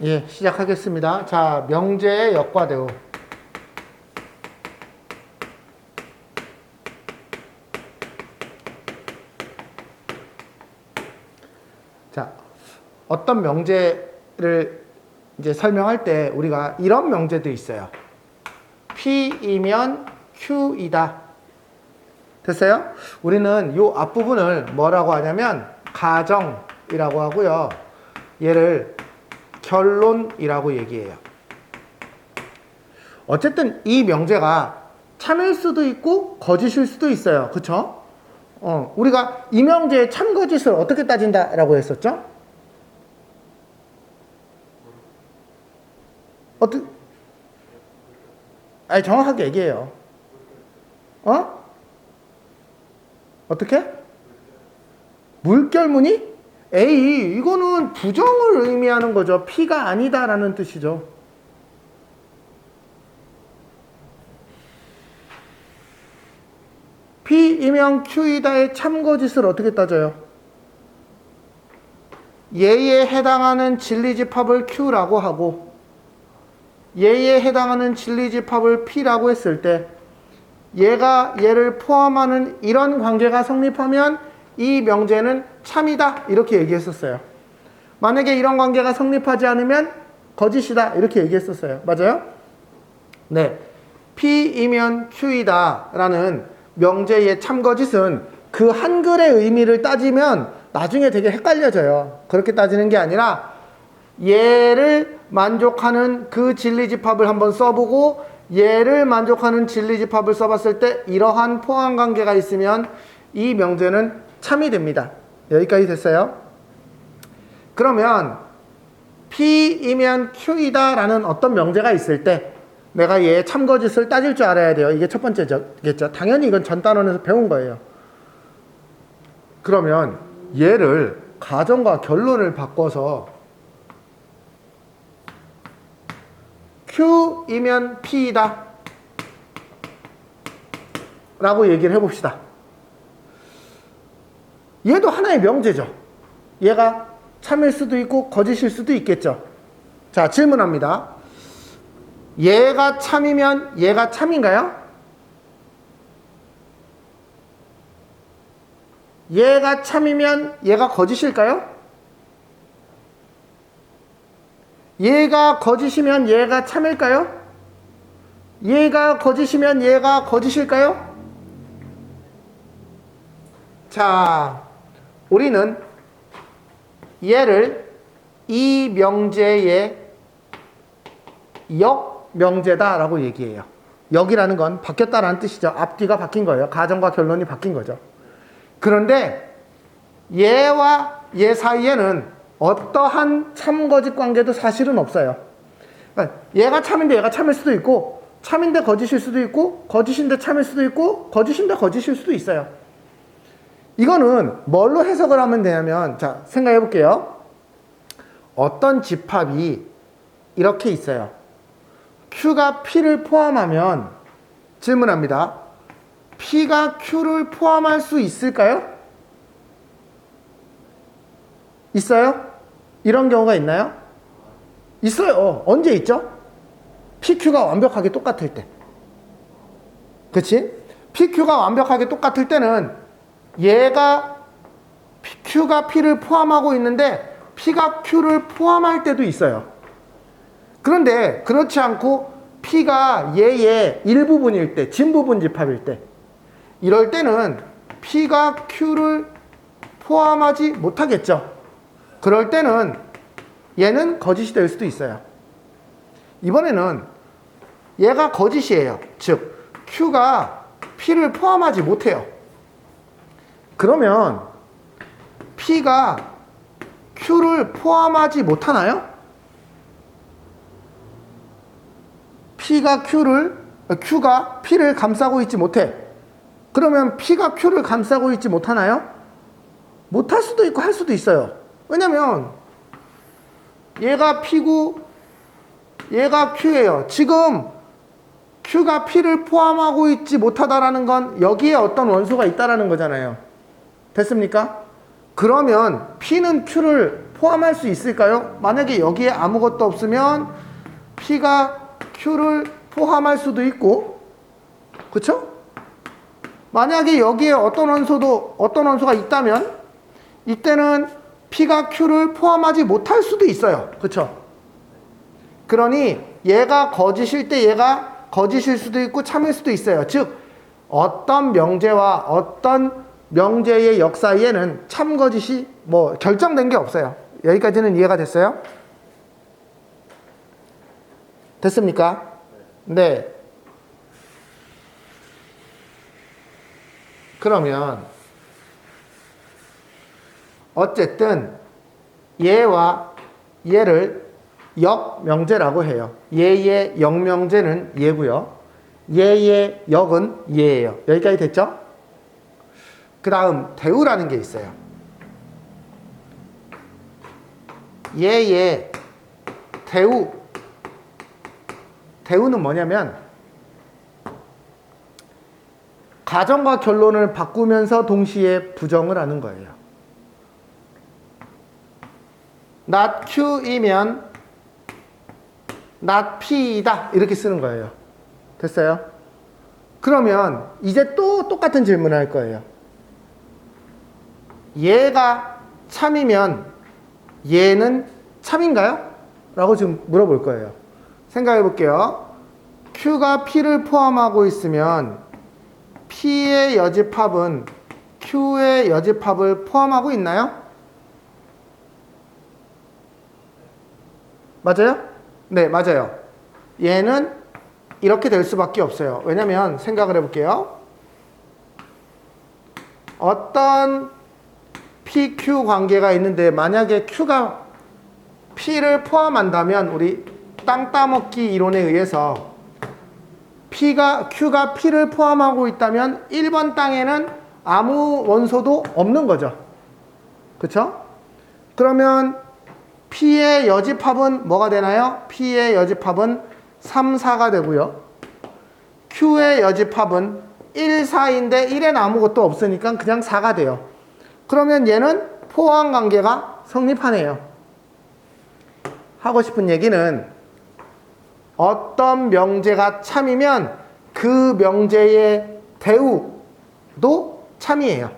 예, 시작하겠습니다. 자, 명제의 역과대오. 자, 어떤 명제를 이제 설명할 때 우리가 이런 명제도 있어요. P이면 Q이다. 됐어요? 우리는 이 앞부분을 뭐라고 하냐면 가정이라고 하고요. 얘를 결론이라고 얘기해요. 어쨌든 이 명제가 참일 수도 있고 거짓일 수도 있어요. 그쵸? 우리가 이 명제의 참 거짓을 어떻게 따진다라고 했었죠? 아니, 정확하게 얘기해요. 어떻게? 물결무늬? 에이, 이거는 부정을 의미하는 거죠. P가 아니다라는 뜻이죠. P이면 Q이다의 참거짓을 어떻게 따져요? 얘에 해당하는 진리집합을 Q라고 하고 얘에 해당하는 진리집합을 P라고 했을 때 얘가 얘를 포함하는 이런 관계가 성립하면 이 명제는 참이다 이렇게 얘기했었어요. 만약에 이런 관계가 성립하지 않으면 거짓이다 이렇게 얘기했었어요. 맞아요? 네, P이면 Q이다 라는 명제의 참거짓은 그 한글의 의미를 따지면 나중에 되게 헷갈려져요. 그렇게 따지는 게 아니라 얘를 만족하는 그 진리집합을 한번 써보고 얘를 만족하는 진리집합을 써봤을 때 이러한 포함관계가 있으면 이 명제는 참이 됩니다. 여기까지 됐어요? 그러면 P이면 Q이다 라는 어떤 명제가 있을 때 내가 얘의 참거짓을 따질 줄 알아야 돼요. 이게 첫 번째겠죠. 당연히 이건 전 단원에서 배운 거예요. 그러면 얘를 가정과 결론을 바꿔서 Q이면 P이다 라고 얘기를 해봅시다. 얘도 하나의 명제죠. 얘가 참일 수도 있고 거짓일 수도 있겠죠. 자, 질문합니다. 얘가 참이면 얘가 참인가요? 얘가 참이면 얘가 거짓일까요? 얘가 거짓이면 얘가 참일까요? 얘가 거짓이면 얘가 거짓일까요? 자, 우리는 얘를 이 명제의 역명제다라고 얘기해요. 역이라는 건 바뀌었다라는 뜻이죠. 앞뒤가 바뀐 거예요. 가정과 결론이 바뀐 거죠. 그런데 얘와 얘 사이에는 어떠한 참거짓 관계도 사실은 없어요. 그러니까 얘가 참인데 얘가 참일 수도 있고 참인데 거짓일 수도 있고 거짓인데 참일 수도 있고 거짓인데 거짓일 수도 있어요. 이거는 뭘로 해석을 하면 되냐면, 자, 생각해 볼게요. 어떤 집합이 이렇게 있어요. Q가 P를 포함하면, 질문합니다. P가 Q를 포함할 수 있을까요? 있어요? 이런 경우가 있나요? 있어요. 언제 있죠? PQ가 완벽하게 똑같을 때. 그치? PQ가 완벽하게 똑같을 때는 얘가 Q가 P를 포함하고 있는데 P가 Q를 포함할 때도 있어요. 그런데 그렇지 않고 P가 얘의 일부분일 때, 진부분 집합일 때, 이럴 때는 P가 Q를 포함하지 못하겠죠. 그럴 때는 얘는 거짓이 될 수도 있어요. 이번에는 얘가 거짓이에요. 즉 Q가 P를 포함하지 못해요. 그러면 P가 Q를 포함하지 못하나요? Q가 P를 감싸고 있지 못해. 그러면 P가 Q를 감싸고 있지 못하나요? 못할 수도 있고 할 수도 있어요. 왜냐면 얘가 P고 얘가 Q예요. 지금 Q가 P를 포함하고 있지 못하다라는 건 여기에 어떤 원소가 있다라는 거잖아요. 됐습니까? 그러면 P는 Q를 포함할 수 있을까요? 만약에 여기에 아무것도 없으면 P가 Q를 포함할 수도 있고, 그쵸? 만약에 여기에 어떤 원소가 있다면 이때는 P가 Q를 포함하지 못할 수도 있어요. 그쵸? 그러니 얘가 거짓일 때 얘가 거짓일 수도 있고 참일 수도 있어요. 즉 어떤 명제와 어떤 명제의 역사에는 참 거짓이 뭐 결정된 게 없어요. 여기까지는 이해가 됐어요? 됐습니까? 네. 그러면 어쨌든 얘와 얘를 역명제라고 해요. 얘의 역명제는 얘고요. 얘의 역은 얘예요. 여기까지 됐죠? 그 다음 대우라는 게 있어요. 얘의 대우는 뭐냐면 가정과 결론을 바꾸면서 동시에 부정을 하는 거예요. not Q이면 not P이다 이렇게 쓰는 거예요. 됐어요? 그러면 이제 또 똑같은 질문을 할 거예요. 얘가 참이면 얘는 참인가요? 라고 지금 물어볼 거예요. 생각해 볼게요. Q가 P를 포함하고 있으면 P의 여집합은 Q의 여집합을 포함하고 있나요? 맞아요? 네, 맞아요. 얘는 이렇게 될 수밖에 없어요. 왜냐면 생각을 해볼게요. 어떤 PQ 관계가 있는데 만약에 Q가 P를 포함한다면 우리 땅 따먹기 이론에 의해서 Q가 P를 포함하고 있다면 1번 땅에는 아무 원소도 없는 거죠. 그쵸? 그러면 P의 여집합은 뭐가 되나요? P의 여집합은 3, 4가 되고요. Q의 여집합은 1, 4인데 1에는 아무것도 없으니까 그냥 4가 돼요. 그러면 얘는 포함 관계가 성립하네요. 하고 싶은 얘기는 어떤 명제가 참이면 그 명제의 대우도 참이에요.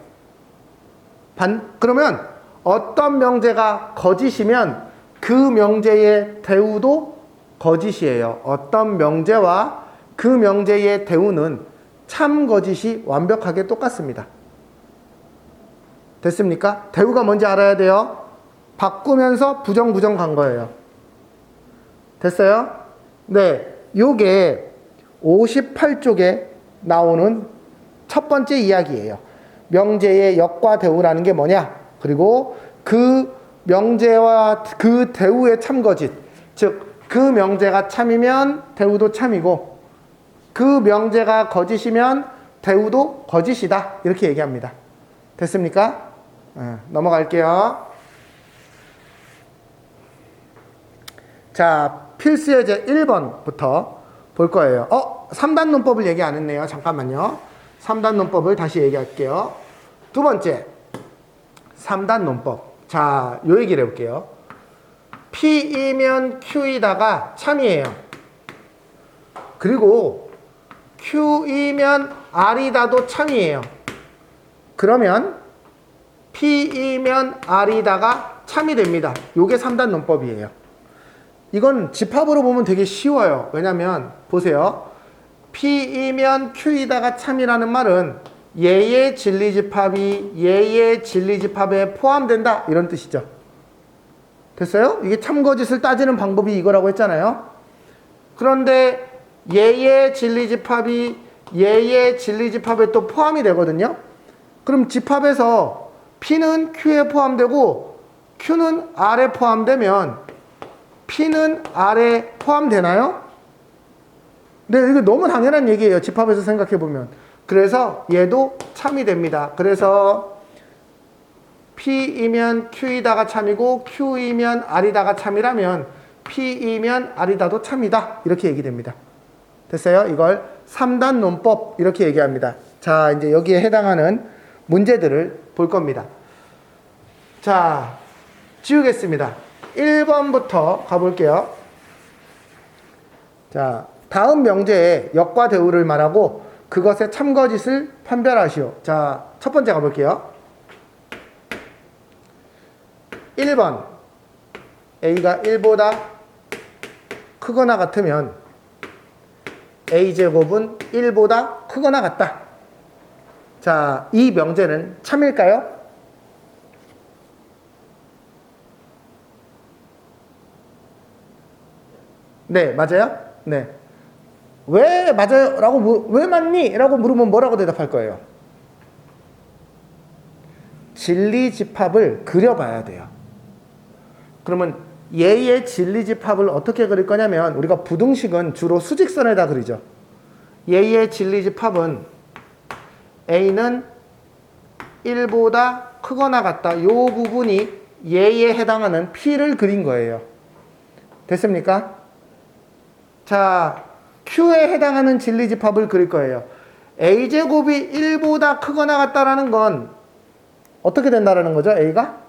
그러면 어떤 명제가 거짓이면 그 명제의 대우도 거짓이에요. 어떤 명제와 그 명제의 대우는 참 거짓이 완벽하게 똑같습니다. 됐습니까? 대우가 뭔지 알아야 돼요. 바꾸면서 부정 간 거예요. 됐어요? 네, 요게 58쪽에 나오는 첫 번째 이야기예요. 명제의 역과 대우라는 게 뭐냐? 그리고 그 명제와 그 대우의 참거짓, 즉 그 명제가 참이면 대우도 참이고 그 명제가 거짓이면 대우도 거짓이다 이렇게 얘기합니다. 됐습니까? 넘어갈게요. 자, 필수예제 1번부터 볼 거예요. 3단 논법을 얘기 안 했네요. 잠깐만요. 3단 논법을 다시 얘기할게요. 두 번째, 3단 논법. 자, 요 얘기를 해볼게요. P이면 Q이다가 참이에요. 그리고 Q이면 R이다도 참이에요. 그러면 P이면 R이다가 참이 됩니다. 요게 3단 논법이에요. 이건 집합으로 보면 되게 쉬워요. 왜냐면 보세요. P이면 Q이다가 참이라는 말은 얘의 진리집합이 얘의 진리집합에 포함된다 이런 뜻이죠. 됐어요? 이게 참거짓을 따지는 방법이 이거라고 했잖아요. 그런데 얘의 진리집합이 얘의 진리집합에 또 포함이 되거든요. 그럼 집합에서 P는 Q에 포함되고 Q는 R에 포함되면 P는 R에 포함되나요? 네, 이거 너무 당연한 얘기예요. 집합에서 생각해보면. 그래서 얘도 참이 됩니다. 그래서 P이면 Q이다가 참이고 Q이면 R이다가 참이라면 P이면 R이다도 참이다. 이렇게 얘기됩니다. 됐어요? 이걸 3단 논법 이렇게 얘기합니다. 자, 이제 여기에 해당하는 문제들을 볼 겁니다. 자, 지우겠습니다. 1번부터 가볼게요. 자, 다음 명제에 역과 대우를 말하고 그것의 참거짓을 판별하시오. 자, 첫 번째 가볼게요. 1번 a가 1보다 크거나 같으면 a제곱은 1보다 크거나 같다. 자, 이 명제는 참일까요? 네, 맞아요? 네. 왜 맞아요? 라고, 왜 맞니? 라고 물으면 뭐라고 대답할 거예요? 진리집합을 그려봐야 돼요. 그러면 얘의 진리집합을 어떻게 그릴 거냐면 우리가 부등식은 주로 수직선에다 그리죠. 얘의 진리집합은 a는 1보다 크거나 같다. 이 부분이 얘에 해당하는 p를 그린 거예요. 됐습니까? 자, q에 해당하는 진리집합을 그릴 거예요. a제곱이 1보다 크거나 같다라는 건 어떻게 된다라는 거죠? a가?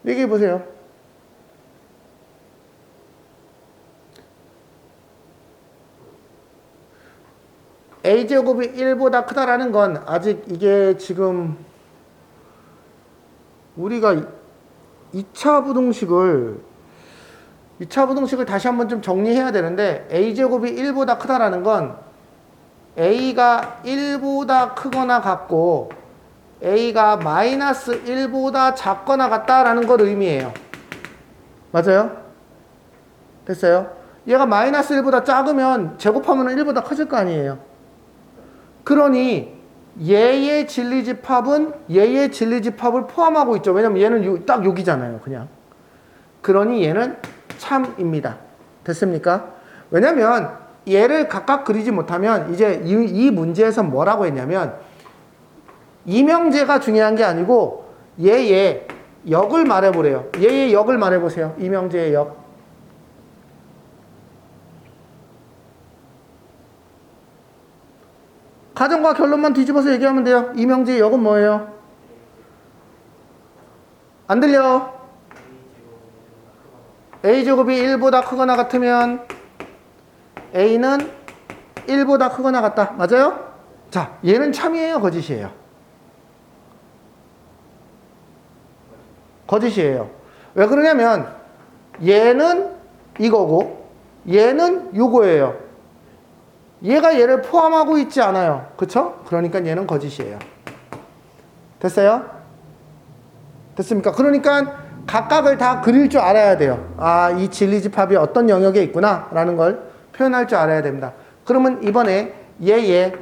얘기해 보세요. a제곱이 1보다 크다라는 건 아직 이게 지금 우리가 2차 부등식을 다시 한번 좀 정리해야 되는데 a제곱이 1보다 크다라는 건 a가 1보다 크거나 같고 a가 마이너스 1보다 작거나 같다라는 걸 의미해요. 맞아요? 됐어요? 얘가 마이너스 1보다 작으면 제곱하면 1보다 커질 거 아니에요. 그러니 얘의 진리집합은 얘의 진리집합을 포함하고 있죠. 왜냐면 얘는 딱 여기잖아요. 그냥. 그러니 얘는 참입니다. 됐습니까? 왜냐면 얘를 각각 그리지 못하면 이제 이 문제에서 뭐라고 했냐면 이명제가 중요한 게 아니고 얘의 역을 말해보래요. 얘의 역을 말해보세요. 이명제의 역. 가정과 결론만 뒤집어서 얘기하면 돼요. 이명제의 역은 뭐예요? 안 들려? a제곱이 1보다 크거나 같으면 a는 1보다 크거나 같다. 맞아요? 자, 얘는 참이에요? 거짓이에요? 거짓이에요. 왜 그러냐면 얘는 이거고 얘는 요거예요. 얘가 얘를 포함하고 있지 않아요. 그쵸? 그러니까 얘는 거짓이에요. 됐어요? 됐습니까? 그러니까 각각을 다 그릴 줄 알아야 돼요. 아, 이 진리집합이 어떤 영역에 있구나 라는 걸 표현할 줄 알아야 됩니다. 그러면 이번에 얘의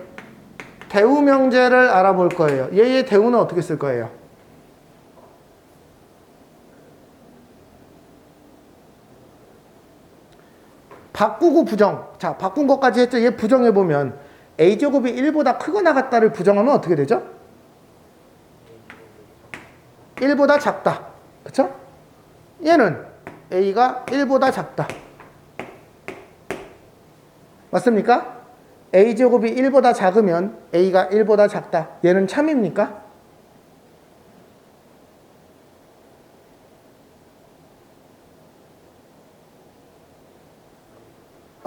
대우명제를 알아볼 거예요. 얘의 대우는 어떻게 쓸 거예요? 바꾸고 부정. 자, 바꾼 것까지 했죠. 얘 부정해보면 a제곱이 1보다 크거나 같다를 부정하면 어떻게 되죠? 1보다 작다. 그쵸? 얘는 a가 1보다 작다. 맞습니까? a제곱이 1보다 작으면 a가 1보다 작다. 얘는 참입니까?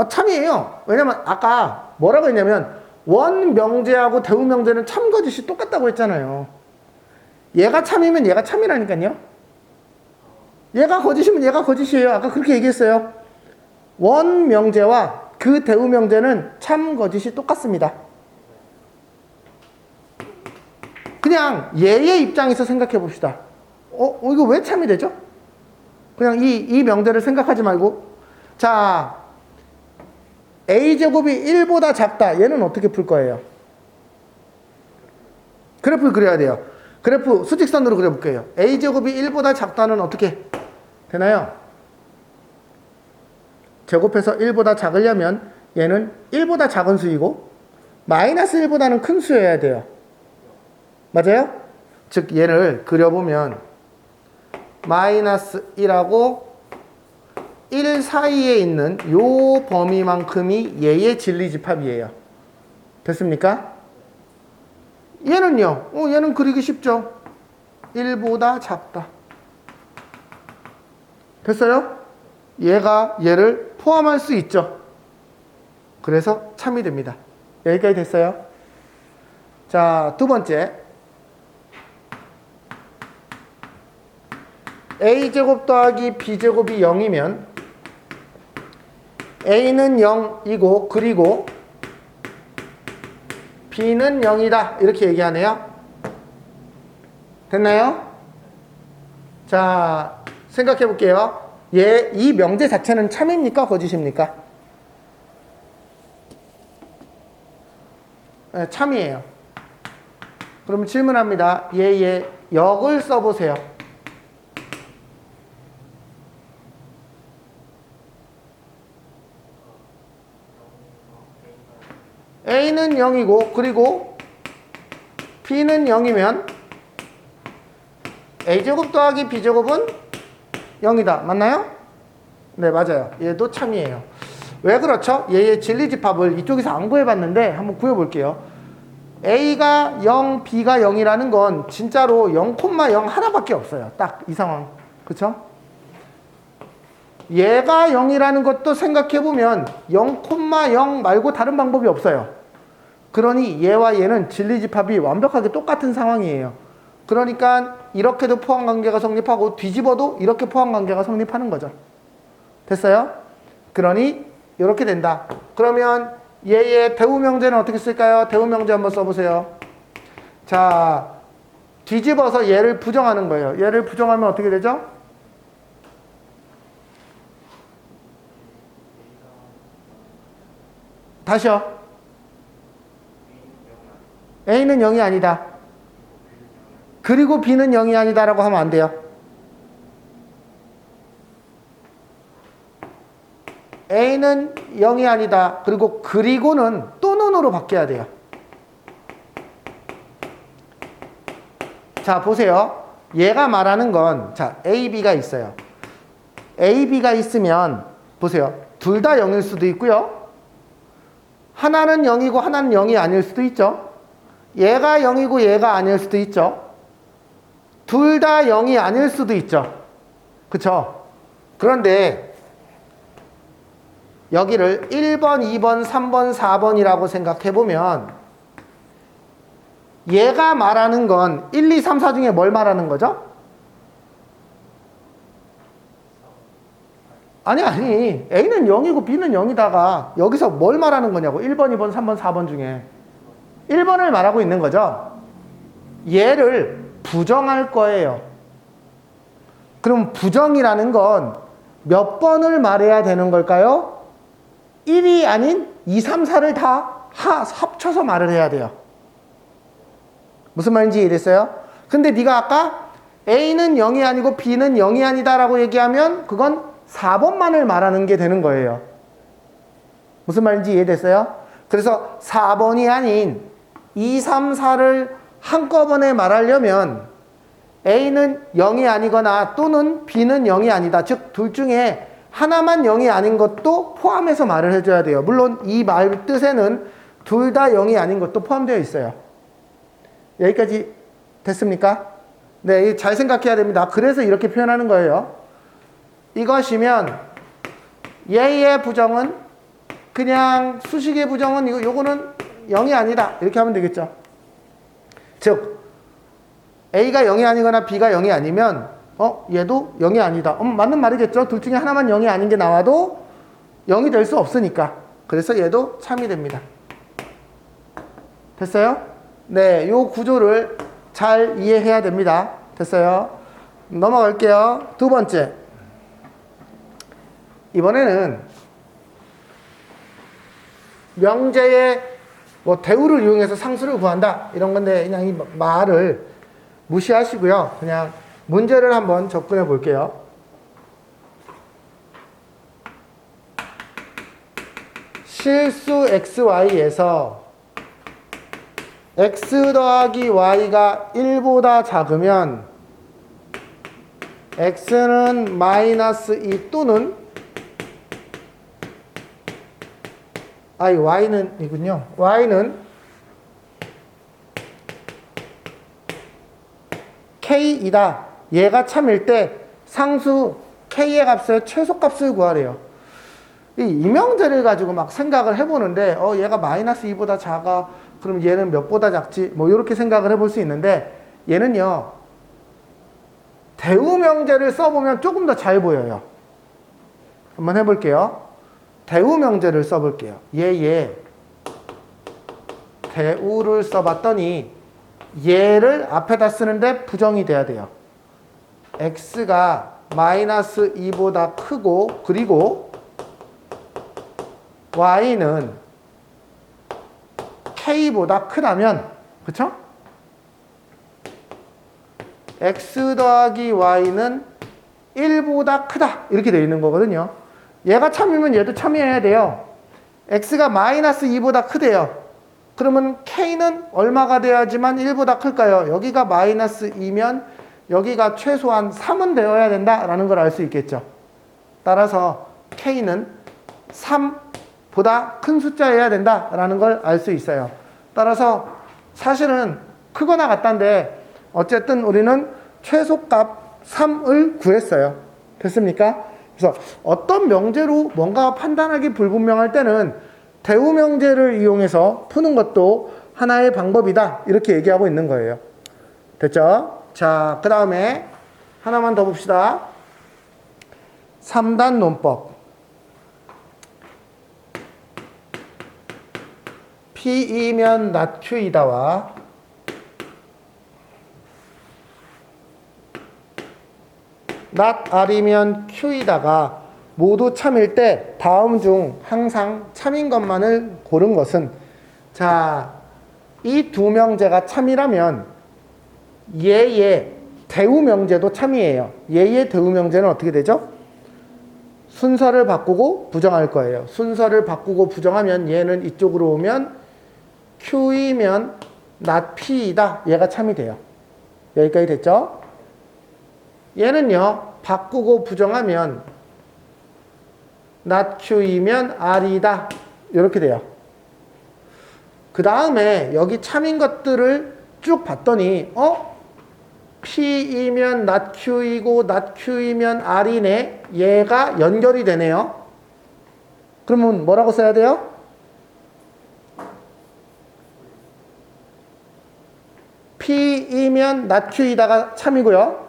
참이에요. 왜냐면 아까 뭐라고 했냐면 원명제하고 대우명제는 참거짓이 똑같다고 했잖아요. 얘가 참이면 얘가 참이라니까요. 얘가 거짓이면 얘가 거짓이에요. 아까 그렇게 얘기했어요. 원명제와 그 대우명제는 참거짓이 똑같습니다. 그냥 얘의 입장에서 생각해 봅시다. 이거 왜 참이 되죠? 그냥 이 명제를 생각하지 말고. 자, a제곱이 1보다 작다. 얘는 어떻게 풀 거예요? 그래프를 그려야 돼요. 그래프 수직선으로 그려볼게요. a제곱이 1보다 작다는 어떻게 되나요? 제곱해서 1보다 작으려면 얘는 1보다 작은 수이고 마이너스 1보다는 큰 수여야 돼요. 맞아요? 즉 얘를 그려보면 마이너스 1하고 1 사이에 있는 요 범위만큼이 얘의 진리집합이에요. 됐습니까? 얘는요. 얘는 그리기 쉽죠. 1보다 작다. 됐어요? 얘가 얘를 포함할 수 있죠. 그래서 참이 됩니다. 여기까지 됐어요? 자, 두 번째. a제곱 더하기 b제곱이 0이면 a는 0이고 그리고 b는 0이다. 이렇게 얘기하네요. 됐나요? 자, 생각해 볼게요. 이 명제 자체는 참입니까? 거짓입니까? 네, 참이에요. 그럼 질문합니다. 얘의 역을 써보세요. a는 0이고 그리고 b는 0이면 a제곱 더하기 b제곱은 0이다. 맞나요? 네, 맞아요. 얘도 참이에요. 왜 그렇죠? 얘의 진리집합을 이쪽에서 안 구해봤는데 한번 구해볼게요. a가 0, b가 0이라는 건 진짜로 0,0 하나밖에 없어요. 딱 이 상황. 그쵸? 얘가 0이라는 것도 생각해보면 0,0 말고 다른 방법이 없어요. 그러니 얘와 얘는 진리집합이 완벽하게 똑같은 상황이에요. 그러니까 이렇게도 포함관계가 성립하고 뒤집어도 이렇게 포함관계가 성립하는 거죠. 됐어요? 그러니 이렇게 된다. 그러면 얘의 대우명제는 어떻게 쓸까요? 대우명제 한번 써보세요. 자, 뒤집어서 얘를 부정하는 거예요. 얘를 부정하면 어떻게 되죠? 다시요. A는 0이 아니다. 그리고 B는 0이 아니다 라고 하면 안 돼요. A는 0이 아니다. 그리고는 또는으로 바뀌어야 돼요. 자, 보세요. 얘가 말하는 건, 자, A, B가 있어요. A, B가 있으면, 보세요. 둘 다 0일 수도 있고요. 하나는 0이고 하나는 0이 아닐 수도 있죠. 얘가 0이고 얘가 아닐 수도 있죠. 둘 다 0이 아닐 수도 있죠. 그쵸? 그런데 여기를 1번, 2번, 3번, 4번이라고 생각해보면 얘가 말하는 건 1, 2, 3, 4 중에 뭘 말하는 거죠? 아니 A는 0이고 B는 0이다가 여기서 뭘 말하는 거냐고. 1번, 2번, 3번, 4번 중에 1번을 말하고 있는 거죠. 얘를 부정할 거예요. 그럼 부정이라는 건 몇 번을 말해야 되는 걸까요? 1이 아닌 2, 3, 4를 다 합쳐서 말을 해야 돼요. 무슨 말인지 이해됐어요? 근데 네가 아까 A는 0이 아니고 B는 0이 아니다 라고 얘기하면 그건 4번만을 말하는 게 되는 거예요. 무슨 말인지 이해됐어요? 그래서 4번이 아닌 2, 3, 4를 한꺼번에 말하려면 A는 0이 아니거나 또는 B는 0이 아니다. 즉, 둘 중에 하나만 0이 아닌 것도 포함해서 말을 해줘야 돼요. 물론 이 말 뜻에는 둘 다 0이 아닌 것도 포함되어 있어요. 여기까지 됐습니까? 네, 잘 생각해야 됩니다. 그래서 이렇게 표현하는 거예요. 이것이면 얘의 부정은 그냥 수식의 부정은 요거는 0이 아니다. 이렇게 하면 되겠죠. 즉 A가 0이 아니거나 B가 0이 아니면 얘도 0이 아니다. 맞는 말이겠죠. 둘 중에 하나만 0이 아닌 게 나와도 0이 될 수 없으니까. 그래서 얘도 참이 됩니다. 됐어요? 네, 요 구조를 잘 이해해야 됩니다. 됐어요? 넘어갈게요. 두 번째. 이번에는 명제의 대우를 이용해서 상수를 구한다. 이런 건데 그냥 이 말을 무시하시고요. 그냥 문제를 한번 접근해 볼게요. 실수 xy에서 x 더하기 y가 1보다 작으면 x는 마이너스 2 또는 y는 이군요. y는 k이다. 얘가 참일 때 상수 k의 값의 최소값을 구하래요. 이 이명제를 가지고 막 생각을 해보는데 얘가 마이너스 2보다 작아. 그럼 얘는 몇보다 작지? 뭐 이렇게 생각을 해볼 수 있는데 얘는요. 대우명제를 써보면 조금 더 잘 보여요. 한번 해볼게요. 대우명제를 써볼게요. 얘 대우를 써봤더니 얘를 앞에다 쓰는데 부정이 돼야 돼요. x가 마이너스 2보다 크고 그리고 y는 k보다 크다면 그쵸? x 더하기 y는 1보다 크다 이렇게 되어 있는 거거든요. 얘가 참이면 얘도 참여해야 돼요. x가 마이너스 2보다 크대요. 그러면 k는 얼마가 돼야지만 1보다 클까요? 여기가 마이너스 2면 여기가 최소한 3은 되어야 된다라는 걸 알 수 있겠죠. 따라서 k는 3보다 큰 숫자여야 된다라는 걸 알 수 있어요. 따라서 사실은 크거나 같다인데 어쨌든 우리는 최소값 3을 구했어요. 됐습니까? 그래서 어떤 명제로 뭔가 판단하기 불분명할 때는 대우명제를 이용해서 푸는 것도 하나의 방법이다. 이렇게 얘기하고 있는 거예요. 됐죠? 자, 그 다음에 하나만 더 봅시다. 3단 논법. P이면 not Q이다와 not R이면 Q이다가 모두 참일 때 다음 중 항상 참인 것만을 고른 것은 자, 이 두 명제가 참이라면 얘의 대우명제도 참이에요. 얘의 대우명제는 어떻게 되죠? 순서를 바꾸고 부정할 거예요. 순서를 바꾸고 부정하면 얘는 이쪽으로 오면 Q이면 not P이다. 얘가 참이 돼요. 여기까지 됐죠? 얘는요. 바꾸고 부정하면 not Q이면 R이다. 이렇게 돼요. 그 다음에 여기 참인 것들을 쭉 봤더니 P이면 not Q이고 not Q이면 R이네. 얘가 연결이 되네요. 그러면 뭐라고 써야 돼요? P이면 not Q이다가 참이고요.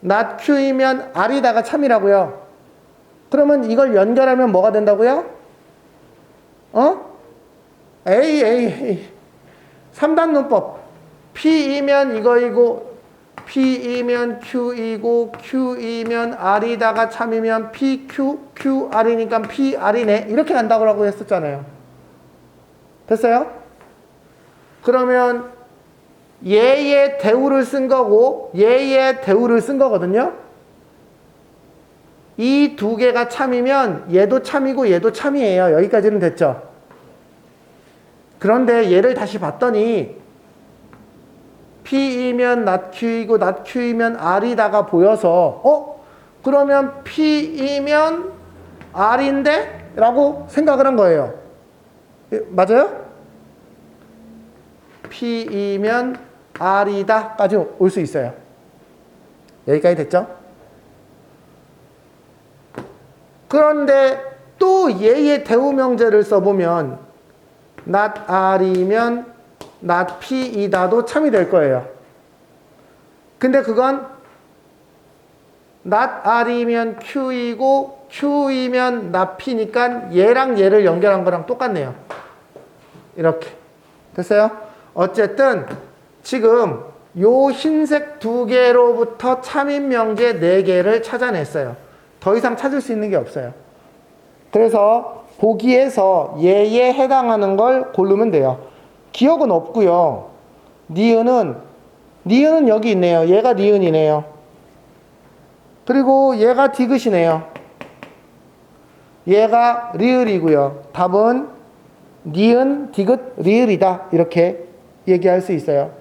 not Q이면 R이다가 참이라고요. 그러면 이걸 연결하면 뭐가 된다고요? 에이. 3단 논법. P이면 이거이고 P이면 Q이고 Q이면 R이다가 참이면 PQ, QR이니까 PR이네. 이렇게 간다고 했었잖아요. 됐어요? 그러면 얘의 대우를 쓴 거고 얘의 대우를 쓴 거거든요. 이 두 개가 참이면 얘도 참이고 얘도 참이에요. 여기까지는 됐죠? 그런데 얘를 다시 봤더니 P이면 not Q이고 not Q이면 R이다가 보여서 그러면 P이면 R인데? 라고 생각을 한 거예요. 맞아요? P이면 R이다 까지 올 수 있어요. 여기까지 됐죠? 그런데 또 얘의 대우명제를 써보면 not R이면 not P이다도 참이 될 거예요. 근데 그건 not R이면 Q이고 Q이면 not P니까 얘랑 얘를 연결한 거랑 똑같네요. 이렇게. 됐어요? 어쨌든 지금 요 흰색 두 개로부터 참인 명제 4개를 찾아냈어요. 더 이상 찾을 수 있는 게 없어요. 그래서 보기에서 얘에 해당하는 걸 고르면 돼요. 기억은 없고요. 니은은 여기 있네요. 얘가 니은이네요. 그리고 얘가 디귿이네요. 얘가 리을이고요. 답은 니은, 디귿, 리을이다. 이렇게 얘기할 수 있어요.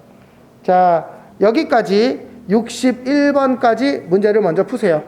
자, 여기까지 61번까지 문제를 먼저 푸세요.